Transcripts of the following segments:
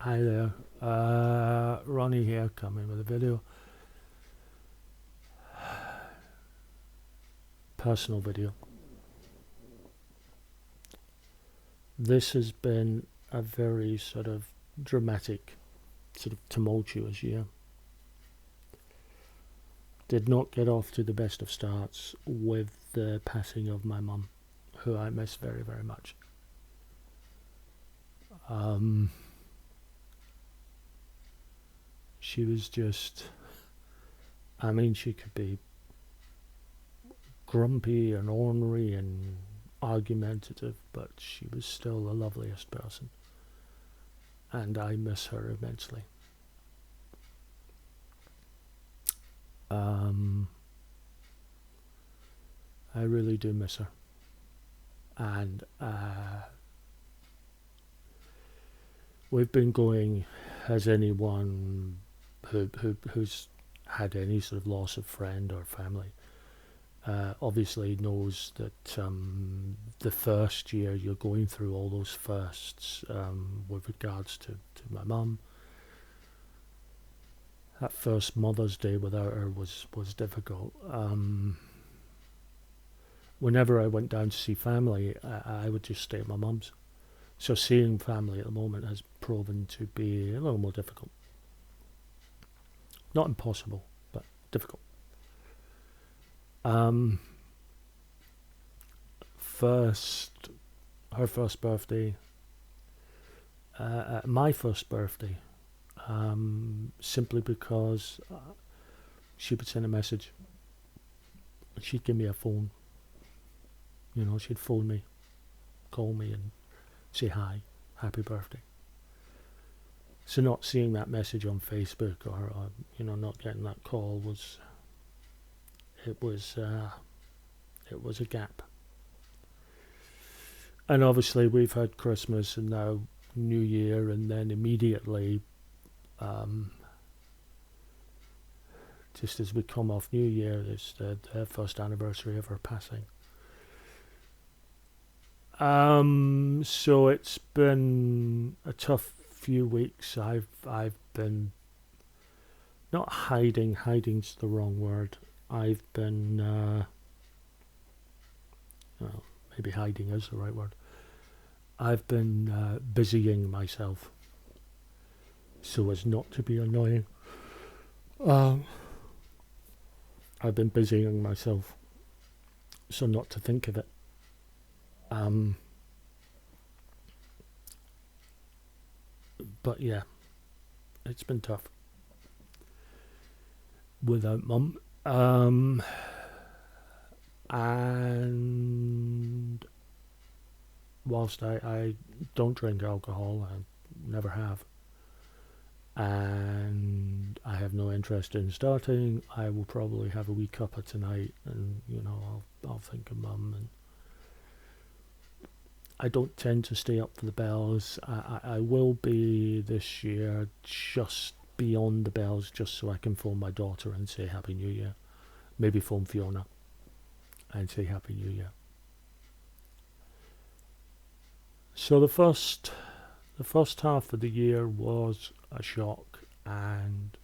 Hi there. Ronnie here, coming with a video. Personal video. This has been a very sort of dramatic, sort of tumultuous year. Did not get off to the best of starts with the passing of my mum, who I miss very, very much. She was just, she could be grumpy and ornery and argumentative, but she was still the loveliest person. And I miss her immensely. I really do miss her. And we've been going, as anyone who's had any sort of loss of friend or family obviously knows that the first year you're going through all those firsts with regards to my mum. That first Mother's Day without her was difficult. Whenever I went down to see family, I would just stay at my mum's. So seeing family at the moment has proven to be a little more difficult. Not impossible, but difficult. Her first birthday, my first birthday, simply because she would send a message. She'd give me a phone. She'd phone me, call me and say hi, happy birthday. So not seeing that message on Facebook or not getting that call was a gap. And obviously we've had Christmas and now New Year, and then immediately just as we come off New Year, it's the first anniversary of her passing. So it's been a tough few weeks. I've been not hiding. Hiding's the wrong word. I've been well, maybe hiding is the right word. I've been busying myself so as not to be annoying. I've been busying myself so not to think of it. But yeah, it's been tough without mum. And whilst I don't drink alcohol, I never have, and I have no interest in starting, I will probably have a wee cuppa tonight, and I'll think of mum. And I don't tend to stay up for the bells. I will be this year just beyond the bells, just so I can phone my daughter and say Happy New Year. Maybe phone Fiona and say Happy New Year. So the first half of the year was a shock, and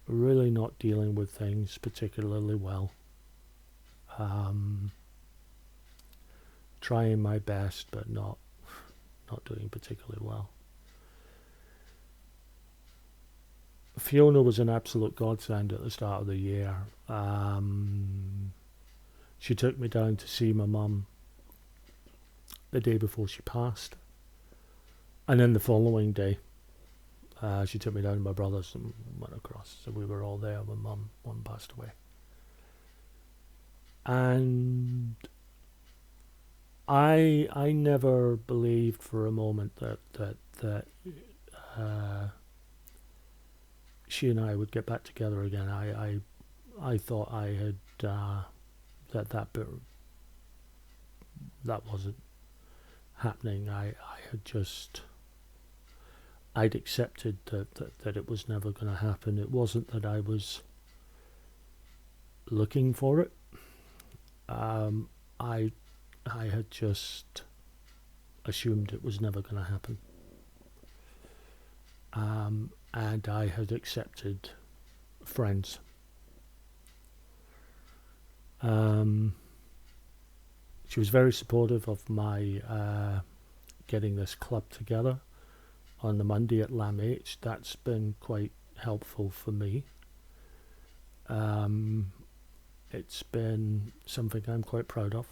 really not dealing with things particularly well. Trying my best, but not doing particularly well. Fiona was an absolute godsend at the start of the year. She took me down to see my mum the day before she passed, and then the following day she took me down to my brother's and went across. So we were all there when mum passed away. And I never believed for a moment that she and I would get back together again. I thought I had that wasn't happening. I'd accepted that it was never going to happen. It wasn't that I was looking for it. I had just assumed it was never going to happen. and I had accepted friends. She was very supportive of my getting this club together on the Monday at Lamb H. That's been quite helpful for me. It's been something I'm quite proud of.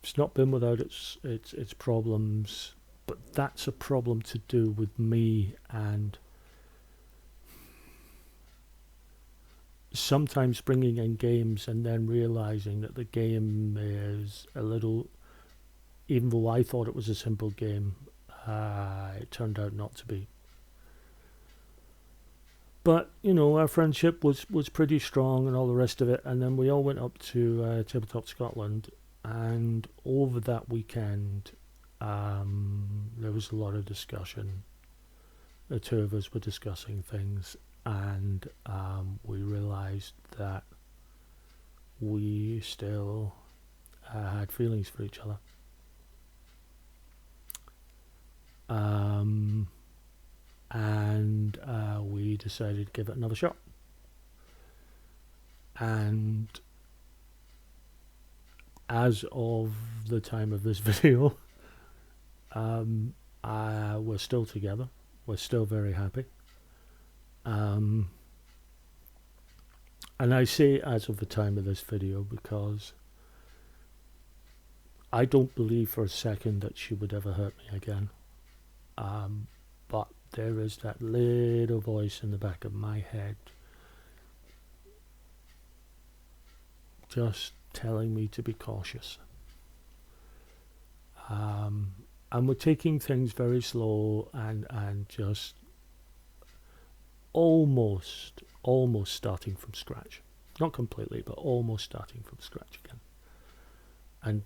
It's not been without its problems, but that's a problem to do with me, and sometimes bringing in games and then realizing that the game is a little, even though I thought it was a simple game, it turned out not to be. But, you know, our friendship was pretty strong and all the rest of it. And then we all went up to Tabletop Scotland. And over that weekend, there was a lot of discussion. The two of us were discussing things. And we realised that we still had feelings for each other. And we decided to give it another shot. And as of the time of this video, we're still together. We're still very happy. And I say as of the time of this video because I don't believe for a second that she would ever hurt me again. But there is that little voice in the back of my head just telling me to be cautious. And we're taking things very slow and just almost starting from scratch. Not completely, but almost starting from scratch again. And,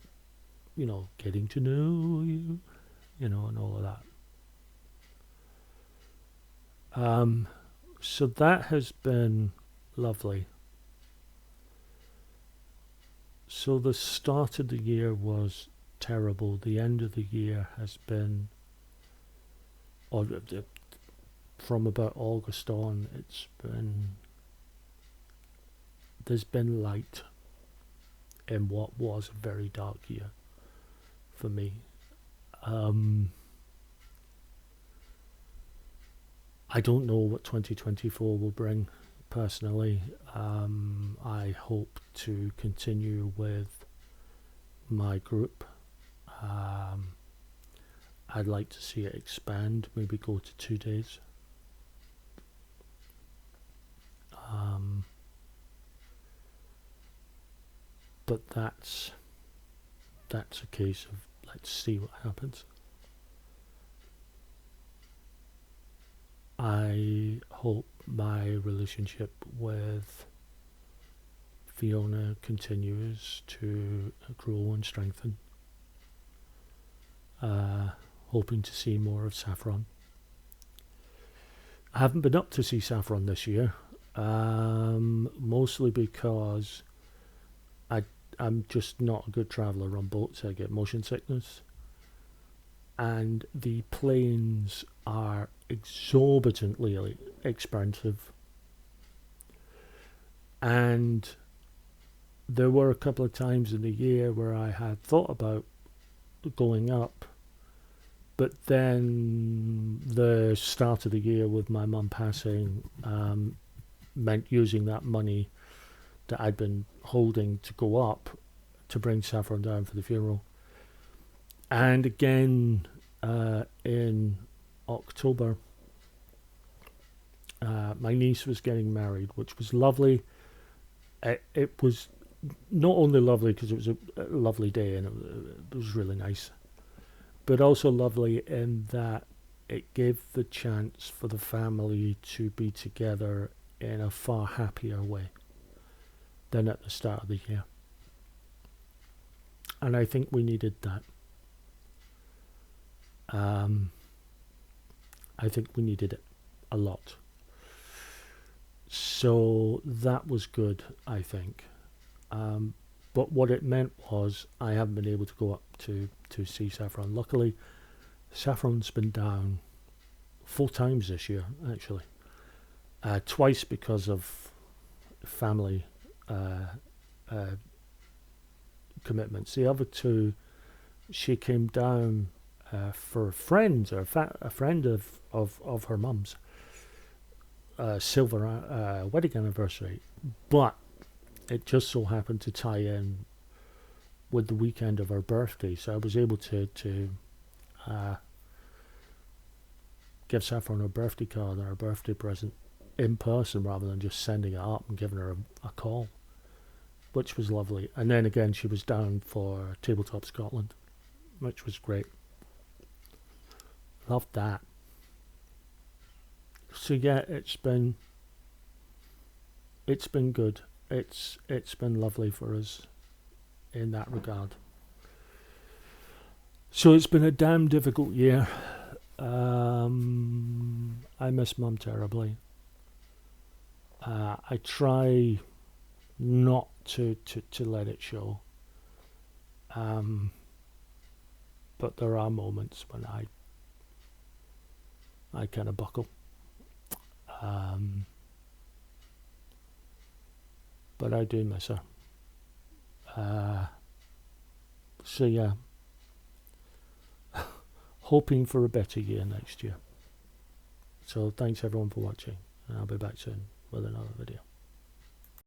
you know, getting to know you, you know, and all of that. So that has been lovely. So the start of the year was terrible. The end of the year has been, or from about August on, there's been light in what was a very dark year for me. I don't know what 2024 will bring personally. I hope to continue with my group. I'd like to see it expand, maybe go to 2 days. But that's a case of let's see what happens. I hope my relationship with Fiona continues to grow and strengthen. Hoping to see more of Saffron. I haven't been up to see Saffron this year, mostly because I'm just not a good traveller on boats. I get motion sickness. And the planes are exorbitantly expensive. And there were a couple of times in the year where I had thought about going up, but then the start of the year with my mum passing meant using that money that I'd been holding to go up to bring Saffron down for the funeral. And again in October, my niece was getting married, which was lovely. It was not only lovely because it was a lovely day and it was really nice, but also lovely in that it gave the chance for the family to be together in a far happier way than at the start of the year. And I think we needed that. I think we needed it a lot. So that was good, I think. But what it meant was I haven't been able to go up to see Saffron. Luckily, Saffron's been down 4 times this year, actually. Twice because of family uh, commitments. The other 2, she came down for a friend, or a friend of her mum's silver wedding anniversary, but it just so happened to tie in with the weekend of her birthday, so I was able to give Saffron her birthday card and her birthday present in person rather than just sending it up and giving her a call, which was lovely. And then again, she was down for Tabletop Scotland, which was great. Loved that. So yeah, it's been good. It's been lovely for us in that regard. So it's been a damn difficult year. I miss Mum terribly. I try not to let it show. But there are moments when I kind of buckle. But I do miss her. So yeah, hoping for a better year next year. So thanks everyone for watching, and I'll be back soon with another video.